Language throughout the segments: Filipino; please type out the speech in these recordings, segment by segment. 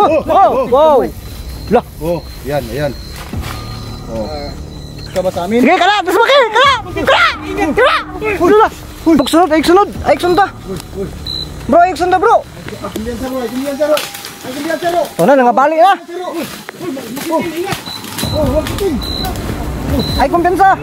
Wow! Lah! Oh, yan, ayan. Oh. Sama sa amin. Sige, kala! Tapos maki! Kala! Kala! Huwag na! Huwag sunod! Ay sunod! Ay sunod ta! Bro, ay sunod ta bro! O na, nangabali na! Ay kumpensa!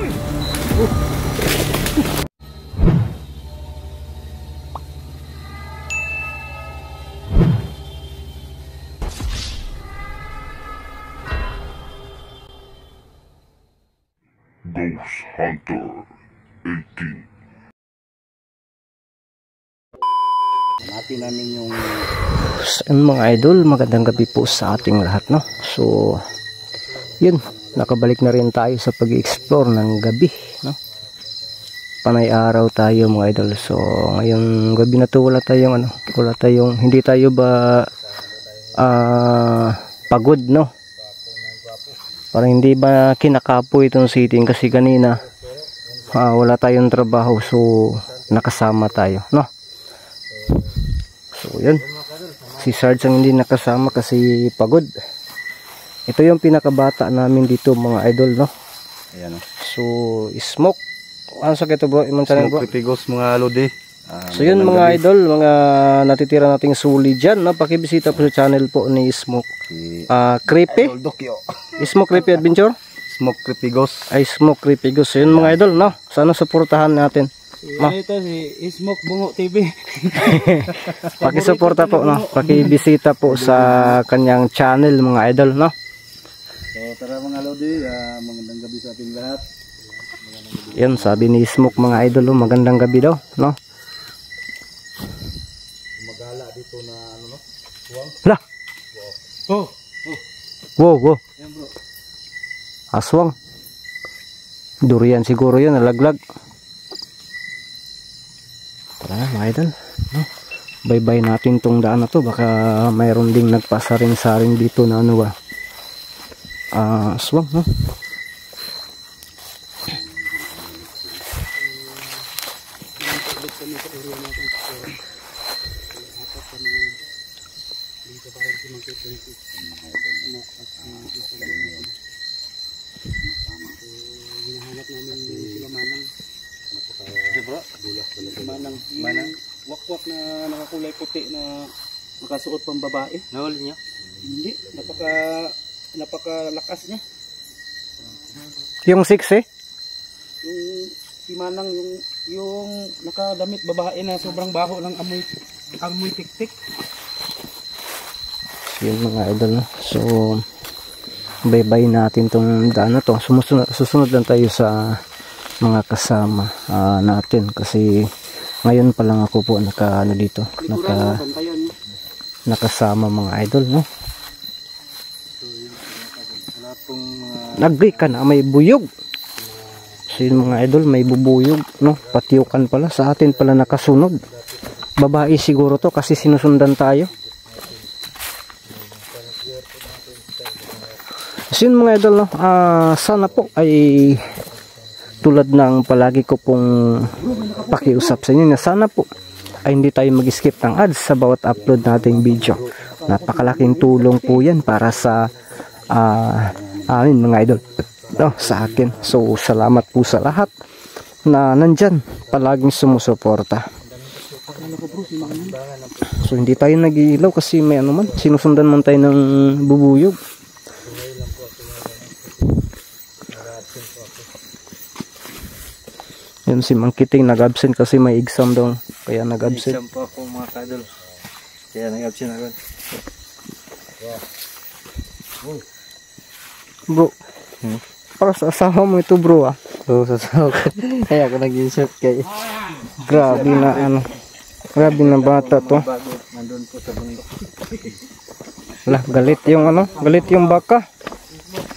Ghost Hunter 18. Hanapin namin yung Mga idol, magandang gabi po sa ating lahat, no? So, yun, nakabalik na rin tayo sa pag-explore ng gabi, no? Panay araw tayo mga idol. So, ngayong gabi na to wala tayong hindi tayo ba pagod, no? Parang hindi ba kinakapoy itong sitting kasi kanina wala tayong trabaho, so nakasama tayo, no? So yun, si Sarge ang hindi nakasama kasi pagod. Ito yung pinakabata namin dito mga idol, no? ayan. So Smoke, ano sa kito bro? Smoke Crepigos mga lodi. So yun mga idol, mga natitira nating suli dyan, no? Pakibisita po sa channel po ni Smoke Creepy Smoke Creepy Adventure, Smoke Crepigos. ay Smoke Crepigos. So yun mga idol, no? Sana suportahan natin. Ito si Smoke Bungo TV. Pakisuporta po, no? Pakibisita po sa kanyang channel mga idol, no? So tara mga lodi, magandang gabi sa ating lahat. Yan sabi ni Smoke mga idol, magandang gabi daw, no? Magala dito na ano, no? Hala. Oh. Wow, wow. Ayan bro. Aswang. Durian siguro yun, nalaglag. Tara na mga idol, no? Bye-bye natin tong daan na to. Baka mayroon ding nagpasaring-saring dito na ano ba. Aswang, no? Manang wakwak na nakakulay puti na nakasuot pang babae. Nahuli niya? Hindi, napakalakas niya. Yung 6 eh? Yung si Manang yung nakadamit babae na sobrang baho ng amoy tik-tik. So yun mga idol, no? So bye-bye natin tong daan na to. Susunod lang tayo sa mga kasama natin kasi ngayon pa lang ako po nakasama mga idol, no? Nag-break ka na, may buyog. So yun mga idol, may bubuyog, no? Patiukan pala, sa atin pala nakasunod. Babae siguro to kasi sinusundan tayo. So yun mga idol, no? Sana po ay tulad ng palagi ko pong pakiusap sa inyo na sana po ay hindi tayo mag-skip ng ads sa bawat upload nating video. Napakalaking tulong po yan para sa amin mga idol, no, sa akin. So salamat po sa lahat na nandyan palaging sumusuporta. So hindi tayo nag-iilaw kasi may ano man, sinusundan man tayo ng bubuyog. Yun si Mangkiting nag-absent kasi may exam daw. Kaya nag-absent. Exam pa ako mga kadol. Kaya nag-absent ako. Bro, para sa asawa mo ito bro ah. Oo, sa asawa ko. Kaya ako nag-insert kay. Grabe na ano. Grabe na bata to. Nandun po sa bundok. Lah, galit yung ano, galit yung baka.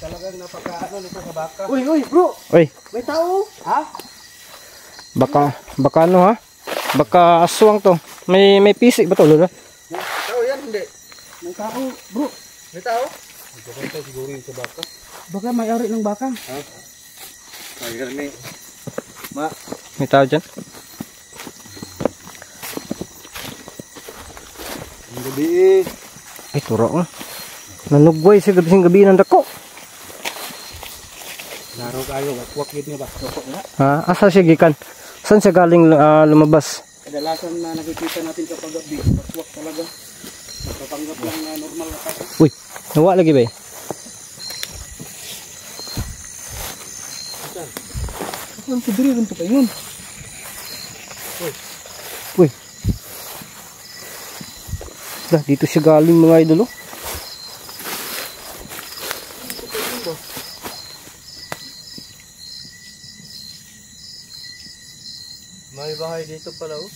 Talagang napaka-ano nito sa baka. Uy, bro. Uy. May tao? Ha? Baka ano ha? Baka aswang to. May pisik ba to, Lola? Tao yan, hindi. May tao, bro. May tao? Magkakanta siguro yung sa baka. Baka may-ari ng baka. Ha? May May tao dyan? Ang gabi eh. Ay, turo oh. Nanugway siya gabi ng dako. Laro kayo, wakwak yun nga ba? Ha? Asa siya gikan? Saan siya galing lumabas? Kadalasan na nakikita natin kapag gabi, wakwak talaga. Nakapanggap lang na normal na kaso. Uy, nawa lagi ba eh? Ang pudri rin ito pa yun. Uy. Dah, dito siya galing mga idol oh. May bahay dito pala oh.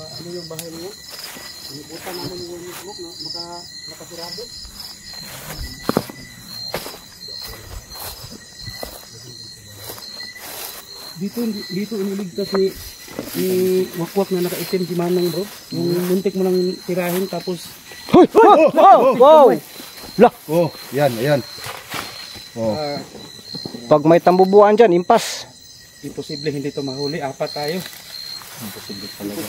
Ano yung bahay mo? Inibutan naman yung notebook na nakasirado. Dito iniligtas ni wakwak na nakaitim si Manang bro. Yung muntik mo lang tirahin tapos Hoy! Wow! Lah, Oh, yan, ayan. Oh. pag may tambubuan dyan, impas. imposible hindi to mahuli. Apat tayo. Imposible talaga.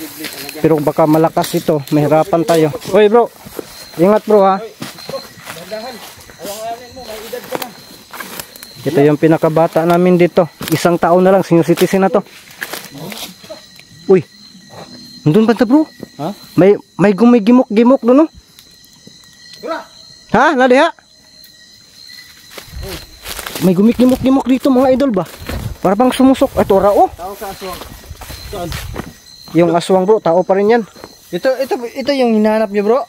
Pero baka malakas ito, mahirapan tayo. Hoy bro, ingat bro ha. Dandahan. Alang-alangin mo, may edad ka na. Ito yung pinakabata namin dito. 1 taon na lang, senior citizen na to. Uy, nandun ba ito bro? Ha? May gumigimok-gimok doon no? Ha? Nadi ha? May gumigimok-gimok dito mga idol ba? Para bang sumusok. Ito rao. Tao sa aswang. Saan? Yung aswang bro, tao pa rin yan. Ito yung hinahanap niyo bro.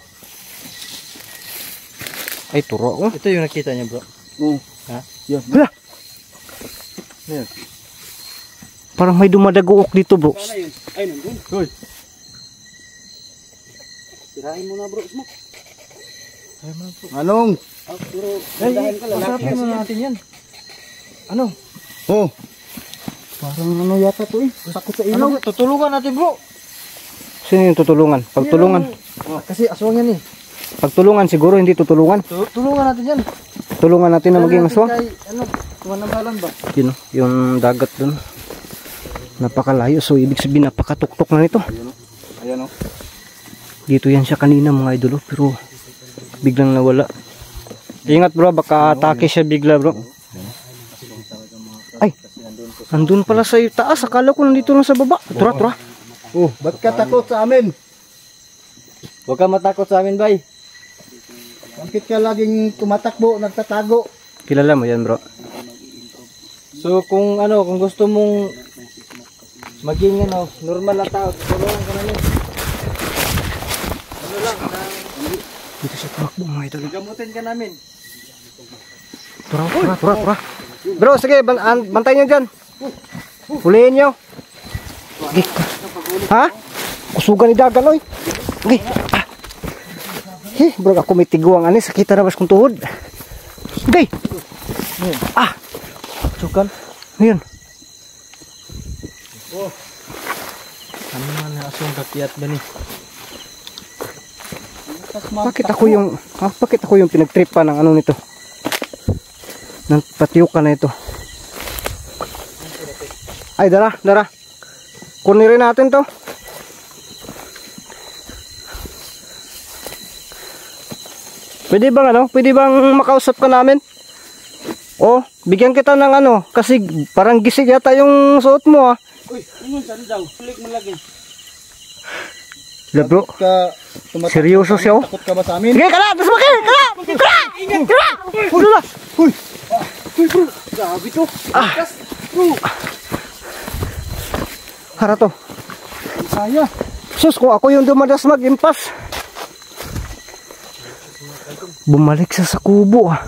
Ay, turo oh. Ito yung nakita niyo bro. Oh. Ha? Yan. Hala! Ayan. Parang may dumadaguok dito bro. Sana yun. Ay, nandun. Hoy. Tirahin mo na bro. Smoke. Anong? Pero dandahan ka lang. Masarapin mo natin yan. Ano? Oh. Parang ano yata to eh. Takot sa ilaw. Ano? Tutulungan natin bro. Sino yung tutulungan? Pagtulungan. Kasi aswang yan eh. Pagtulungan siguro hindi tutulungan. Tulungan natin yan. Tulungan natin na maging aswang. Ano? Tumanambalan ba? Yun, yung dagat dun. Napakalayo. So ibig sabihin napakatuktok na nito. Ayan oh. Dito yan siya kanina mga idolo. Pero biglang nawala. Ingat bro, baka atake siya bigla bro. Ay, nandun pala sa taas. Akala ko nandito lang sa baba. Tura, tura. Oh, ba't ka takot sa amin? Huwag ka matakot sa amin bay. Bakit ka laging tumatakbo, nagtatago? Kilala mo yan bro. So kung gusto mong maging normal na tao, tulungan ka namin. Dito siya tumakbo mga idolo. Gamutin ka namin. Tura, tura, tura, tura. Bro, sige, bantay nyo dyan. Hulihin nyo. Okay. Ha? Kusugan ni dagan, oy. Okay. Bro, ako may tiguang anis. Sakita na bas kong tuhod. Okay. Sukan. Ngayon. Ano man na asong kakiat ba ni? Bakit ako yung pinagtripa ng ano nito? Ng patiukan na ito. Ay, dara. Kunin rin natin to. Pwede bang makausap ka namin? Oh, bigyan kita ng kasi parang gisig yata yung suot mo ah. Uy, ingon saan daw? Kulik mo lagi. La bro, seryoso siya oh. Takot ka ba sa amin? Sige, kala! Tapos bakit! Kala! Ulo na! Uy, bro. Grabe to. Hara to. saya. Sus, kung ako yung dumadas mag-impas. Bumalik siya sa kubo ah.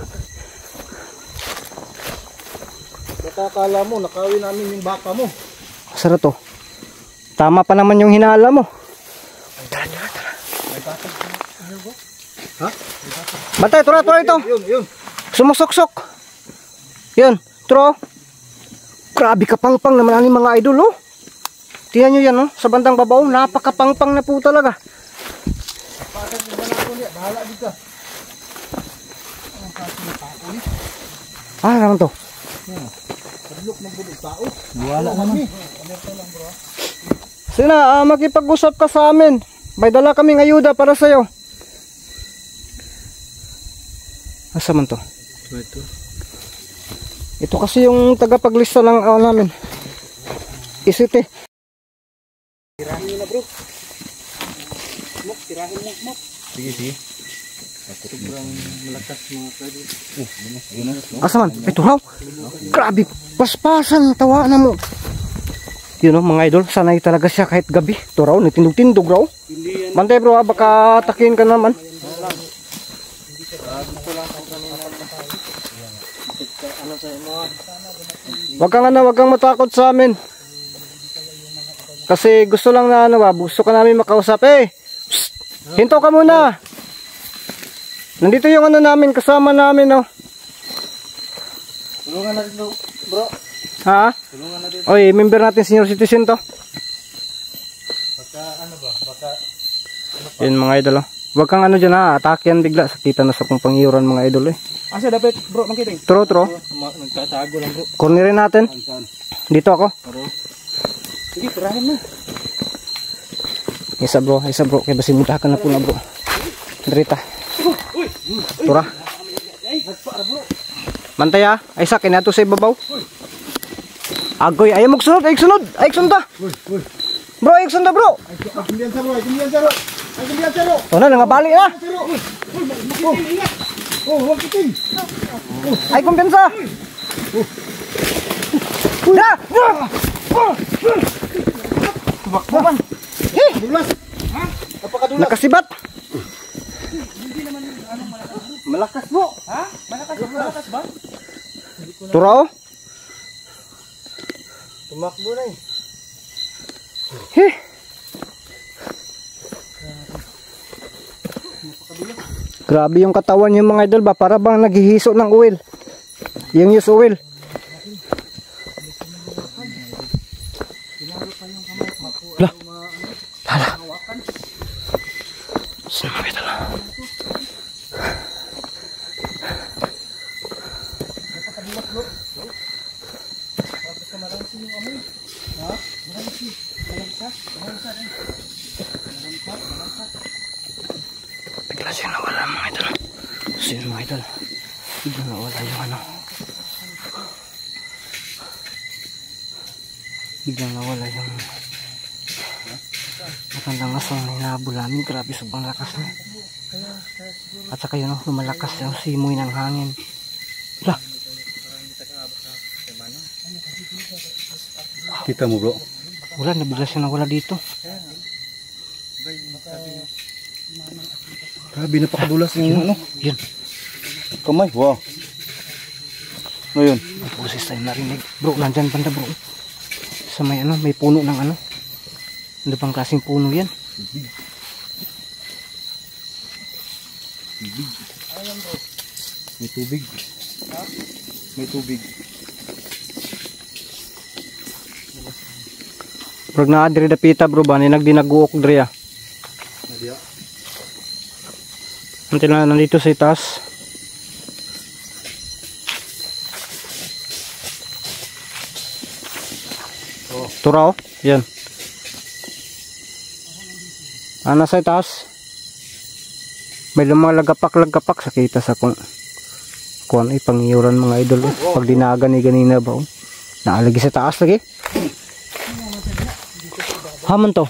Nakakala mo, nakawin namin yung baka mo. Sara to. Tama pa naman yung hinala mo. Tara. Ha? Bantay, tura ito. Yun. Sumuksok-sok. Yun, turo. Grabe kapangpang naman ang mga idol oh. Tingnan nyo yan oh, sa bandang babaw, napakapangpang na po talaga. Naman to. Wala naman. Sige na, makipag-usap ka sa amin. may dala kaming ayuda para sa'yo. Asa man to? Ito kasi yung tagapaglista ng namin. Isite. Tirahin mo na bro. Mok, tirahin mo, Mok. Sige. Sobrang malakas mga pwede. Asa man? Ito raw. Grabe. Paspasan. Tawa na mo. Yun know, mga idol. Sanay talaga siya kahit gabi. Ito raw. Nagtindog-tindog raw. Bantay bro ha. Baka takin ka naman. Wag kang matakot sa amin. Kasi gusto lang na gusto ka namin makausap Psst, hinto ka muna. Nandito yung namin, kasama namin Tulungan natin bro. Ha? Tulungan natin. Oy, member natin senior citizen to. Baka baka Yun mga idol Wag kang dyan atake yan bigla. Sakita na sa kong pangyuran mga idol Asa dapat bro makiting? Tro. Nagtatago lang bro. Cornerin natin. Dito ako. Sige, tirahin mo. Isa bro. Kaya basi mutakan na po na bro. Derita. Tura. Mantay ay sa kinato sa ibabaw. Agoy, ayaw magsunod. Ay sunod ta. Bro, ay sunod bro. Oh na, nangabali na. Ay kumpiyansa. Da! Tumakbo man. Dulas. Nakasibat. Malakas bro. Ha? Malakas ba? Turao. Tumakbo na Grabe yung katawan yung mga idol ba? Para bang naghihiso ng oil. Yung use oil. Hala. Sino mga idol Bigla siya nawala mga idol. Sino mga idol? Bigla nawala yung Bigla nawala yung matandang asong hinabol namin. Grabe sobrang lakas na. At saka yun lumalakas yung simoy ng hangin. Lah. Kita mo bro. Wala, nabigla siya nawala dito. Grabe, napakadulas yung Yun. kamay. Wow. Ano yun? May boses tayo narinig. Bro, nandyan banda bro. Sa may may puno ng Ano bang klaseng puno yan? May tubig. May tubig. Bro, na-adri dapita bro ba? Nagdinaguok dre Until na nandito sa itaas. Tura yan. Nasa itaas. May lumalagapak-lagapak sa kita sa kung pangyuran mga idol pag dinaga ni ganina ba naalagi sa taas lagi. Haman to.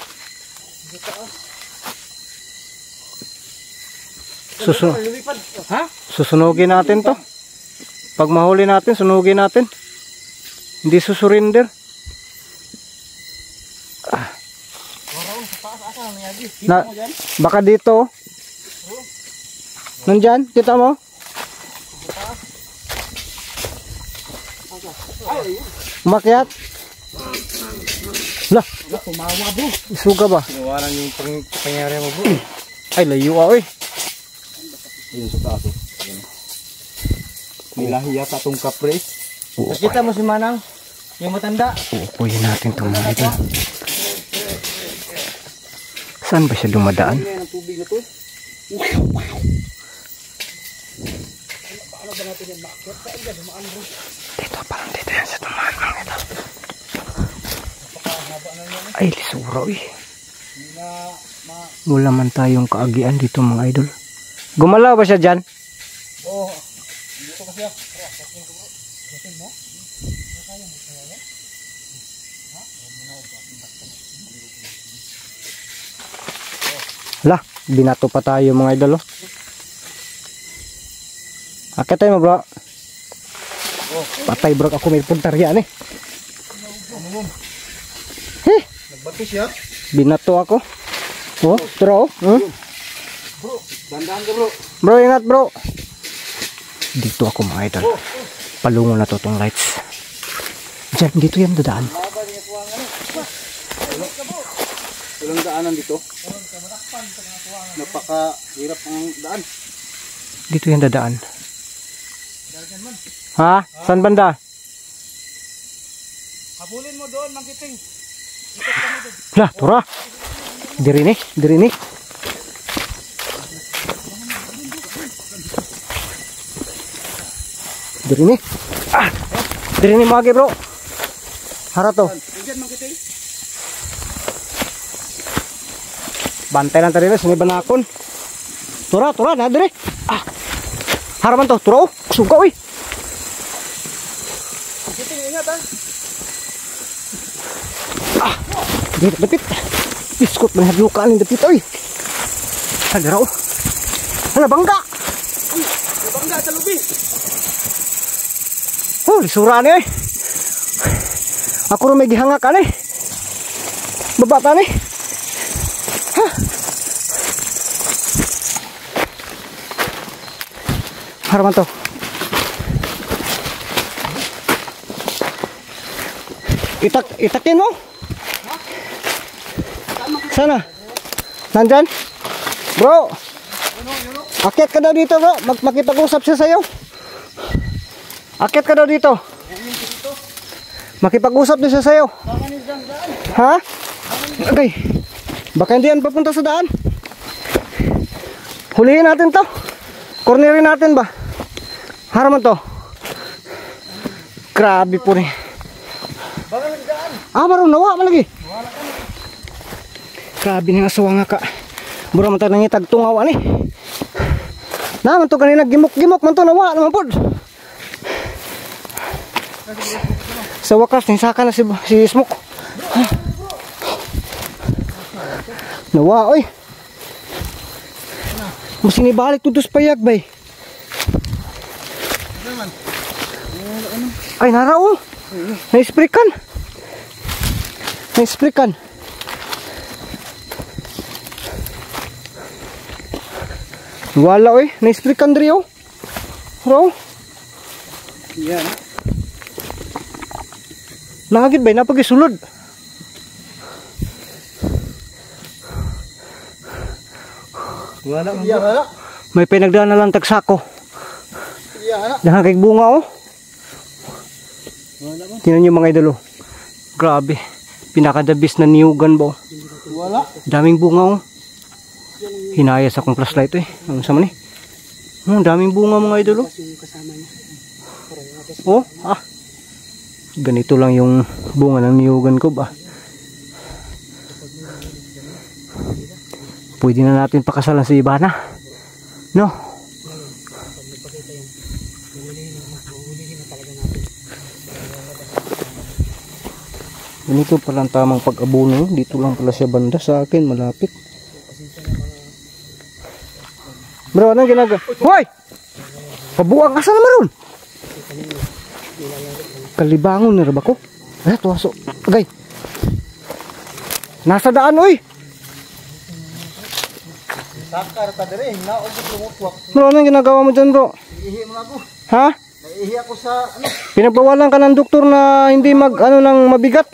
Susunugin natin to. Pag mahuli natin, sunugin natin. Hindi susurrender. Baka dito. Nandyan, kita mo? Umakyat. Lah, tumawa bro. Isuga ba? Tinawaran yung pangyari mo bro. Ay, layo Ayun sa taas. May lahi yata itong kapre. Nakita mo si Manang? Yung matanda? Uupuyin natin itong mga ito. Saan ba siya dumadaan? Ang tubig na to. Dito, parang dito yan sa tumaan mga ito. Ay, lisuraw Wala man tayong kaagian dito mga idol. Gumalaw ba siya dyan? Oo. Dito kasi ako. Hala, binato pa tayo mga idol. Akit tayo mo bro. Patay bro ako may puntaryan eh. Nagbato siya. Binato ako. Oh, tro. Bro, dandan ka bro. Bro, ingat bro. Dito ako mga idol. Palungo na to tong lights. Diyan, dito yan dadaan. Walang daanan dito. Napaka-hirap ang daan. Dito yan dadaan. Ha? Saan banda? Habulin mo doon, Mangkiting. Lah, tura. Diri ni. Ah, diri ni magi bro. Hara to. Diyan, Mangkiting. Bantay lang tadi sini banakon. Tura na diri. Ah. Haraman to, tura. Suga oi. Mangkiting, ingat ha. Ah. Dapit. Biskut man hadlukan ni dapit oi. Hadra oh. Hala bangga. Bangga sa lubi. Oh, lisura ni. Ako ro may gihangak ani. Babata ni. Ha. Haraman to. Itakin mo. Sana. Nandyan? Bro. Akyat ka daw dito bro. Makipag-usap siya sa'yo. Akyat ka daw dito. Makipag-usap din siya sa'yo. Ha? Okay. Baka hindi yan papunta sa daan. Hulihin natin to. Cornerin natin ba? Haraman to. Grabe po rin. Ah, baru nawa man lagi. Grabe nga aswang nga ka. Buro man tayo nangitag tungaw ani. Naman to kanina gimok-gimok man to nawa naman pod. Sa wakas nisaka na si Smoke. Nawa oy. Musin ibalik tudus payag bay. Ay narao. Na-spray-kan. Wala oy, na-spray-kan diri oh. Bro. Yan. Nangagid bay napagisulod. Wala man. Wala. May pinagdaan na lang tagsako. Wala. Dahan kay bunga oh. Wala man. Tingnan niyo mga idol oh. Grabe. Pinakadabis na niyugan ba oh. Wala. Daming bunga oh. Hinaya sa akong flashlight eh. Ano sa man eh? Daming bunga mga idol oh. Oh, ah. Ganito lang yung bunga ng niyugan ko ba. Pwede na natin pakasalan si Ivana. No? Ganito palang tamang pag-abono. Dito lang pala siya banda sa akin. Malapit. Bro, anong ginagawa? Hoy! Pabuang asa naman ron? Kalibangon na ba ko? Ay, tuwaso. Agay. Nasa daan, oy! Sakar ta dire, naog lumutwak. Bro, anong ginagawa mo dyan, bro? Ihi mo ako. Ha? Naihi ako sa ano. Pinagbawalan ka ng doktor na hindi mag, ano, ng mabigat.